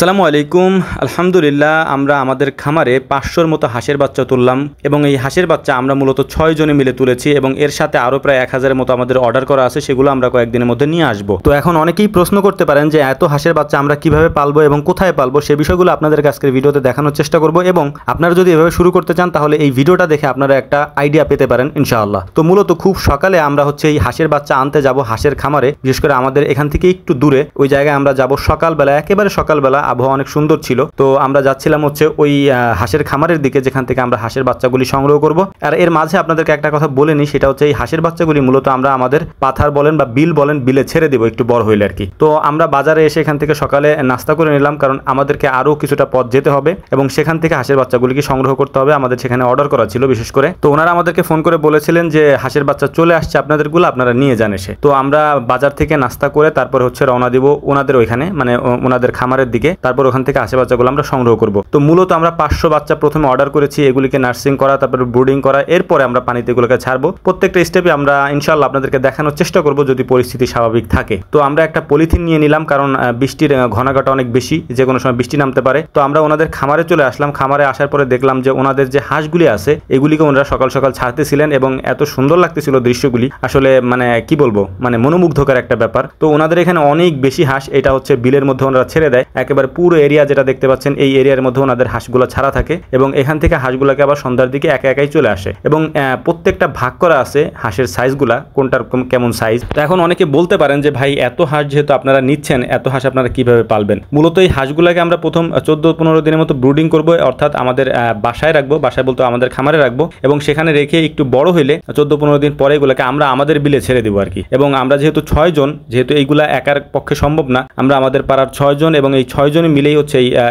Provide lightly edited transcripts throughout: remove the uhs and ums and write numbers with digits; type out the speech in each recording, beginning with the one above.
আসসালামু আলাইকুম। আলহামদুলিল্লাহ, আমরা আমাদের খামারে 500-র মতো হাঁসের বাচ্চা তুললাম এবং এই হাঁসের বাচ্চা আমরা মূলত 6 জনে মিলে তুলেছি এবং এর সাথে আরও প্রায় 1000-এর মতো আমাদের অর্ডার করা আছে, সেগুলো আমরা কয়েকদিনের মধ্যে নিয়ে আসবো। তো এখন অনেকেই প্রশ্ন করতে পারেন যে এত হাঁসের বাচ্চা আমরা কিভাবে পালবো এবং কোথায় পালবো, সে বিষয়গুলো আপনাদেরকে আজকের ভিডিওতে দেখানোর চেষ্টা করব এবং আপনারা যদি এভাবে শুরু করতে চান তাহলে এই ভিডিওটা দেখে আপনারা একটা আইডিয়া পেতে পারেন ইনশাআল্লাহ। তো মূলত খুব সকালে আমরা এই হাঁসের বাচ্চা আনতে যাব হাঁসের খামারে, বিশেষ করে আমাদের এখান থেকে একটু দূরে ওই জায়গায় আমরা যাব সকালবেলা, একেবারে সকালবেলা, আবহাওয়া অনেক সুন্দর ছিল। তো আমরা যাচ্ছিলাম ওই হাঁসের খামারের দিকে, যেখান থেকে আমরা হাঁসের বাচ্চাগুলি সংগ্রহ করব। আর এর মাঝে আপনাদেরকে একটা কথা বলে নিই, সেটা হচ্ছে এই হাঁসের বাচ্চাগুলি মূলত আমরা আমাদের পাথার বলেন বা বিল বলেন, বিলে ছেড়ে দেবো একটু বড় হইলে আর কি। তো আমরা বাজারে এসে এখান থেকে সকালে নাস্তা করে নিলাম, কারণ আমাদেরকে আরও কিছুটা পথ যেতে হবে এবং সেখান থেকে হাঁসের বাচ্চাগুলিকে সংগ্রহ করতে হবে। আমাদের সেখানে অর্ডার করা ছিল বিশেষ করে। তো ওনারা আমাদেরকে ফোন করে বলেছিলেন যে হাঁসের বাচ্চা চলে আসছে আপনাদেরগুলো, আপনারা নিয়ে যান এসে। তো আমরা বাজার থেকে নাস্তা করে তারপর রওনা দিব ওনাদের ওইখানে, মানে ওনাদের খামারের দিকে। তারপর ওখান থেকে হাঁসের বাচ্চাগুলো আমরা সংগ্রহ করব। তো মূলত আমরা 500 বাচ্চা প্রথমে অর্ডার করেছি, এগুলিকে নার্সিং করা, তারপরে ব্রুডিং করা, এরপরে আমরা পানিতে এগুলোকে ছাড়বো। প্রত্যেকটা স্টেপে আমরা ইনশাআল্লাহ আপনাদেরকে দেখানোর চেষ্টা করব যদি পরিস্থিতি স্বাভাবিক থাকে। তো আমরা একটা পলিথিন নিয়ে নিলাম, কারণ বৃষ্টির ঘনাঘটা অনেক বেশি, যে কোনো সময় বৃষ্টি নামতে পারে। তো আমরা ওনাদের খামারে চলে আসলাম। খামারে আসার পরে দেখলাম যে ওনাদের যে হাঁসগুলি আছে এগুলিকে ওনারা সকাল সকাল ছাড়তেছিলেন এবং এত সুন্দর লাগতেছিল দৃশ্যগুলি, আসলে মানে কি বলবো, মানে মনোমুগ্ধকর একটা ব্যাপার। তো ওনাদের এখানে অনেক বেশি হাঁস, এটা বিলের মধ্যে ওনারা ছেড়ে দেয়, একেবারে পুরো এরিয়া যেটা দেখতে পাচ্ছেন এই এরিয়ার মধ্যে ওনাদের হাঁসগুলো ছাড়া থাকে এবং এখান থেকে হাঁসগুলোকে আবার সন্ধ্যার দিকে একা একাই চলে আসে এবং প্রত্যেকটা ভাগ করা আছে হাঁসের সাইজগুলা, কোনটার কেমন সাইজ। তো এখন অনেকে বলতে পারেন যে ভাই এত হাঁস যেহেতু আপনারা নিচ্ছেন, এত হাঁস আপনারা কিভাবে পালবেন। মূলত এই হাঁসগুলোকে আমরা প্রথম 14-15 দিনের মতো ব্রুডিং করবো, অর্থাৎ আমাদের বাসায় রাখবো, বাসায় বলতে আমাদের খামারে রাখবো এবং সেখানে রেখে একটু বড় হইলে 14-15 দিন পরে এগুলোকে আমরা আমাদের বিলে ছেড়ে দেবো আর কি। এবং আমরা যেহেতু 6 জন, যেহেতু এইগুলা একার পক্ষে সম্ভব না, আমরা আমাদের পাড়ার 6 জন এবং এই 6 জনে মিলেই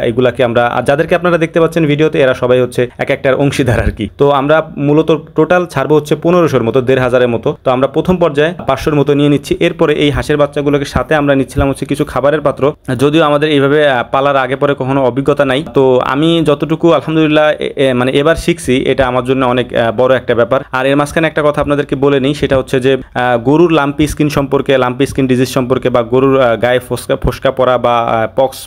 এইগুলাকে আমরা, যাদেরকে আপনারা দেখতে পাচ্ছেন ভিডিওতে, এরা সবাই এক একটার অংশীদার আর কি। তো আমরা মূলত টোটাল ছাড়বো 1500-র মতো, 1500-এর মতো। তো আমরা প্রথম পর্যায়ে 500-র মতো নিয়ে নিচ্ছি। এরপরে এই হাঁসের বাচ্চাগুলোকে সাথে আমরা নিচ্ছিলাম কিছু খাবারের পাত্র, যদিও আমাদের এইভাবে পালার আগে পরে কখনো অভিজ্ঞতা নাই। তো আমি যতটুকু আলহামদুলিল্লাহ মানে এবার শিখছি, এটা আমার জন্য অনেক বড় একটা ব্যাপার। আর এর মাঝখানে একটা কথা আপনাদেরকে বলে নিই, সেটা যে গরুর লাম্পি স্কিন সম্পর্কে, লাম্পি স্কিন ডিজিজ সম্পর্কে বা গরুর গায়ে ফোসকা পড়া বা পক্স,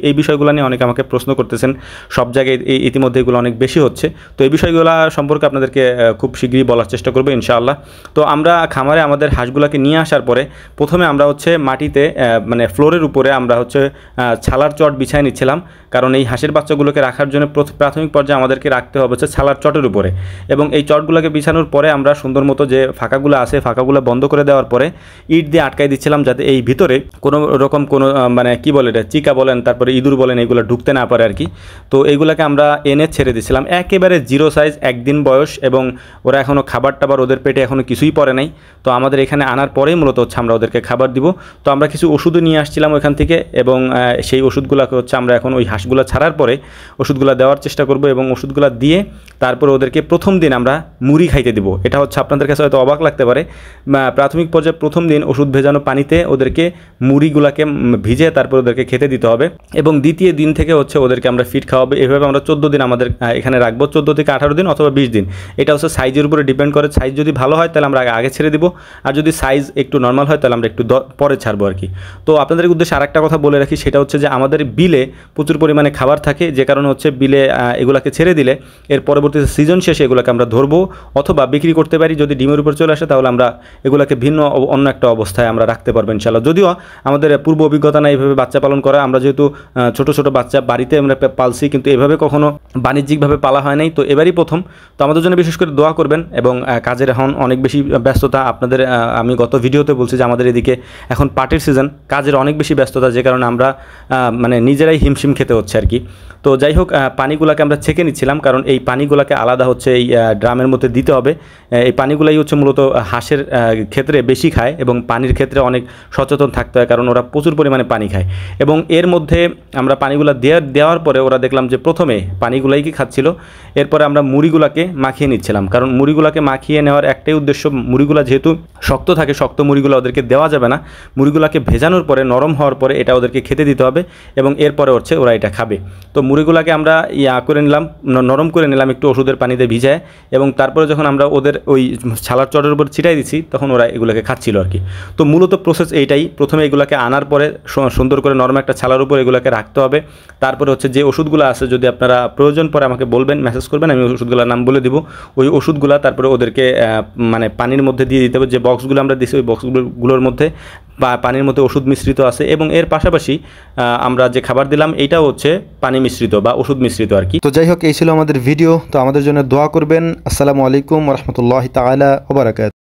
এই বিষয়গুলো নিয়ে অনেকে আমাকে প্রশ্ন করতেছেন। সব জায়গায় ইতিমধ্যে এগুলো অনেক বেশি হচ্ছে। তো এই বিষয়গুলো সম্পর্কে আপনাদেরকে খুব শীঘ্রই বলার চেষ্টা করবো ইনশাআল্লাহ। তো আমরা খামারে আমাদের হাঁসগুলোকে নিয়ে আসার পরে প্রথমে আমরা মাটিতে, মানে ফ্লোরের উপরে আমরা ছালার চট বিছায় নিচ্ছিলাম, কারণ এই হাঁসের বাচ্চাগুলোকে রাখার জন্য প্রাথমিক পর্যায়ে আমাদেরকে রাখতে হবে ছালার চটের উপরে। এবং এই চটগুলোকে বিছানোর পরে আমরা সুন্দর মতো যে ফাঁকাগুলো আছে, ফাঁকাগুলো বন্ধ করে দেওয়ার পরে ইট দিয়ে আটকাই দিচ্ছিলাম, যাতে এই ভিতরে কোনো রকম কোনো মানে কি বলে এটা, চিকা বলেন, তারপরে ইঁদুর বলেন, এগুলো ঢুকতে না পারে আর কি। তো এইগুলোকে আমরা এনে ছেড়ে দিচ্ছিলাম, একেবারে 0 সাইজ, 1 দিন বয়স, এবং ওরা এখনও খাবার টাবার, ওদের পেটে এখনও কিছুই পড়ে নাই। তো আমাদের এখানে আনার পরেই মূলত আমরা ওদেরকে খাবার দিব। তো আমরা কিছু ওষুধও নিয়ে আসছিলাম ওইখান থেকে এবং সেই ওষুধগুলোকে আমরা এখন ওই হাঁসগুলো ছাড়ার পরে ওষুধগুলো দেওয়ার চেষ্টা করব এবং ওষুধগুলো দিয়ে তারপরে ওদেরকে প্রথম দিন আমরা মুড়ি খাইতে দিব। এটা আপনাদের কাছে হয়তো অবাক লাগতে পারে, প্রাথমিক পর্যায়ে প্রথম দিন ওষুধ ভেজানো পানিতে ওদেরকে মুড়িগুলোকে ভিজে তারপর ওদেরকে খেতে দিতে হবে এবং দ্বিতীয় দিন থেকে ওদেরকে আমরা ফিড খাওয়াবো। এভাবে আমরা 14 দিন আমাদের এখানে রাখবো, 14 থেকে 18 দিন অথবা 20 দিন। এটা সাইজের উপরে ডিপেন্ড করে। সাইজ যদি ভালো হয় তাহলে আমরা আগে ছেড়ে দিব, আর যদি সাইজ একটু নর্মাল হয় তাহলে আমরা একটু পরে ছাড়বো আর কি। তো আপনাদের উদ্দেশ্যে আরেকটা কথা বলে রাখি, সেটা যে আমাদের বিলে প্রচুর পরিমাণে খাবার থাকে, যে কারণে বিলে এগুলাকে ছেড়ে দিলে এর পরবর্তীতে সিজন শেষে এগুলোকে আমরা ধরবো অথবা বিক্রি করতে পারি। যদি ডিমের উপর চলে আসে তাহলে আমরা এগুলোকে ভিন্ন অন্য একটা অবস্থায় আমরা রাখতে পারবো ইনশাআল্লাহ। যদিও আমাদের পূর্ব অভিজ্ঞতা নাই এইভাবে বাচ্চা পালন করা, আমরা যেহেতু ছোট ছোট বাচ্চা বাড়িতে আমরা পালছি, কিন্তু এভাবে কখনো বাণিজ্যিকভাবে পালা হয় নাই। তো এবারই প্রথম। তো আমাদের জন্য বিশেষ করে দোয়া করবেন এবং কাজের এখন অনেক বেশি ব্যস্ততা। আপনাদের আমি গত ভিডিওতে বলছি যে আমাদের এদিকে এখন পাটের সিজন, কাজের অনেক বেশি ব্যস্ততা, যে কারণে আমরা মানে নিজেরাই হিমশিম খেতে হচ্ছে আর কি। তো যাই হোক, পানিগুলোকে আমরা ছেঁকে নিচ্ছিলাম, কারণ এই পানিগুলোকে আলাদা এই ড্রামের মধ্যে দিতে হবে। এই পানিগুলাই মূলত হাঁসের ক্ষেত্রে বেশি খায় এবং পানির ক্ষেত্রে অনেক সচেতন থাকতে হয়, কারণ ওরা প্রচুর পরিমাণে পানি খায়। এবং এর মধ্যে আমরা পানিগুলো দেওয়ার পরে ওরা দেখলাম যে প্রথমে পানিগুলাই কি খাচ্ছিল, এরপরে আমরা মুড়িগুলোকে মাখিয়ে নিচ্ছিলাম, কারণ মুড়িগুলোকে মাখিয়ে নেওয়ার একটাই উদ্দেশ্য, মুড়িগুলো যেহেতু শক্ত থাকে, শক্ত মুড়িগুলো ওদেরকে দেওয়া যাবে না। মুড়িগুলোকে ভেজানোর পরে, নরম হওয়ার পরে এটা ওদেরকে খেতে দিতে হবে এবং এরপরে ওরা এটা খাবে। তো মুড়িগুলোকে আমরা করে নিলাম, নরম করে নিলাম একটু ওষুধের পানিতে ভিজায়, এবং তারপরে যখন আমরা ওদের ওই ছালার চটের উপর ছিটাই দিচ্ছি তখন ওরা এগুলোকে খাচ্ছিল আর কি। তো মূলত প্রসেস এইটাই, প্রথমে এগুলোকে আনার পরে সুন্দর করে নরম একটা ছালার উপর এগুলো ওষুধগুলোকে রাখতে হবে। তারপরে হচ্ছে যে ওষুধগুলো আছে যদি আপনারা প্রয়োজন পরে আমাকে বলবেন, মেসেজ করবেন, আমি ওষুধগুলোর নাম বলে দিব। ওই ওষুধগুলো তারপরে ওদেরকে মানে পানির মধ্যে দিয়ে দিতে হবে। যে বক্সগুলো আমরা দিছি ওই বক্সগুলোর মধ্যে বা পানির মধ্যে ওষুধ মিশ্রিত আছে, এবং এর পাশাপাশি আমরা যে খাবার দিলাম এইটাও হচ্ছে পানি মিশ্রিত বা ওষুধ মিশ্রিত আর কি। তো যাই হোক, এই ছিল আমাদের ভিডিও। তো আমাদের জন্য দোয়া করবেন। আসসালামু আলাইকুম ওয়া রাহমাতুল্লাহি তাআলা ওয়া বারাকাতুহু।